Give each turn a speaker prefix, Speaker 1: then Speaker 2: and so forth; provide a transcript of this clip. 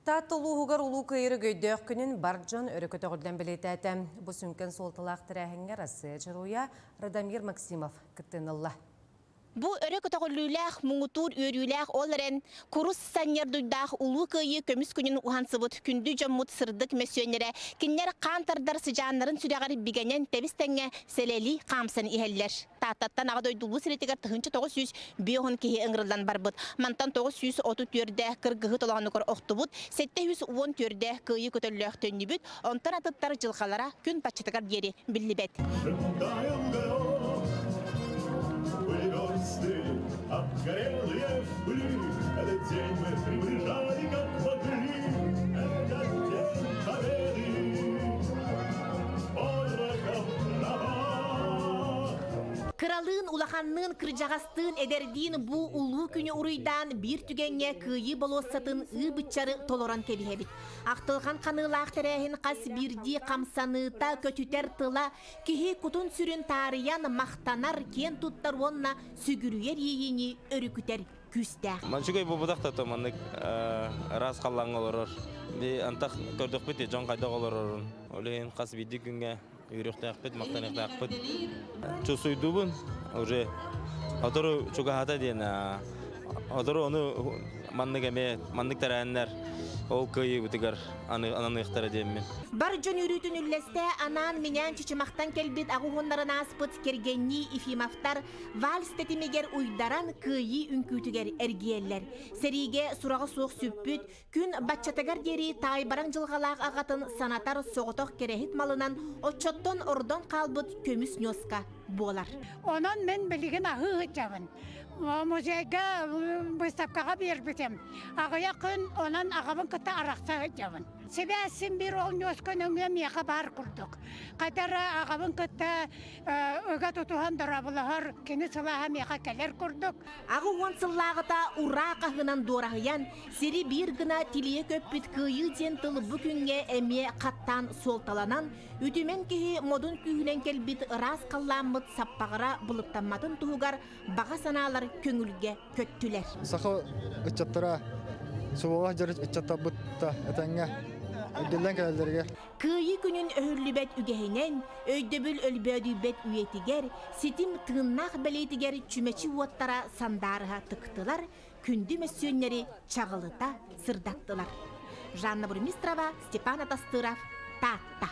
Speaker 1: Таттылуғығар ұлу күйірі көйдөк күнін барджон өрікөті ғылдан білетәті. Бұ сүнкен солтылақ тірәхіңер асы жыруя Радамир Максимов күттінілі.
Speaker 2: Бу өрөк төгөллүләх муңутур өрүләх оларен курус саннердуйдах улу кыйы көмүс күнүн ухансыбыт күндү жоммут сырдык мессионере киннер кантардар сыжаннарын сүрәгәр бигенен тебистеңе селели камсын иһеллер. Таттаттан агадой дулу сиретигер тыгынчы 900 биоһун киһи ыңгырдан барбыт. Мантан 934дә кыргыгы толаганыкор октубут, 714дә кыйы көтөллөк төннүбүт, онтан атыттар жылкалара күн пачытыгар дери биллибет.
Speaker 3: Обгорелые были, этот день мы приближали, как могли. Этот день победы, порохом трава.
Speaker 2: Кралын улаханнын кыржагастын эдердин бу улуу күнү уруйдан бир түгенге кыйы болоссатын ыбычары толорон тебихебит. Ақтылған қанылақ тәрәхін қас бірді қамсаныта көтүтер тыла кихи кутун сүрін тариян мақтанар кен туттар онна сүгірүйер ейіні өрікүтер күстәқ.
Speaker 4: Манчугай бұбыдақта томаннык раз қаллаң олырыр. Антақ көрдік біті жон қайдақ олырыр. Олейін қас бірді күнге үйріқтәқ біт, мақтанықтәқ біт. Чусуйду бұн, уже отыру чуға хата дейін. Отыру оны маннык тәрәнлер. Ол күйі бұтығар ананы ұқтары деймін.
Speaker 2: Бар жон үрітін үлләсті анан менен чичимақтан келбет ағуғынларын аспыт кергенні ифимафтар вальстетімегер уйдаран күйі үнкүтігер әргиелер. Сериге сұрағы соқ сүппіт, күн батчатагар дері тайбаран жылғалақ ағатын санатар соғытоқ керехит малынан отчоттон ордон қалбыт көміс нёска болар.
Speaker 5: Онан мен білген ағы жабын. Музейге выставкаға бербетем. Ағыя күн онан ағабын күтті арақса жабын. Себәсін бір ол нөскін өңе меға бар күрдік. Қайтары ағабын күтті өге тұтуған дұрабылығыр кені сылаға меға кәлер күрдік.
Speaker 2: Ағы он сыллағыта ұра қағынан дорағыян, сері бір гына тилие көппіт күйі ден тылы бүкінге әме қаттан солталанан, үтімен кейі модын күйінен келбіт рас қалламыт саппағыра бұлыптанматын тұғығар баға саналар көңілге көттілер.
Speaker 6: Сақы үтчаттыра, суыға жарыш үтчатта бұтта әтәңге, өйделден кәлелерге.
Speaker 2: Күйі күнін өйрлібет үгейінен, өйдөбіл өлбөдүбет үйетігер, сетім тыңнақ бәлейтігер чүмечі уаттара сандарыға тықтылар, күнді мәсөннері чағылыта сырдаттылар. Жанна Бурмистрова, Степан Атастыров, Татта.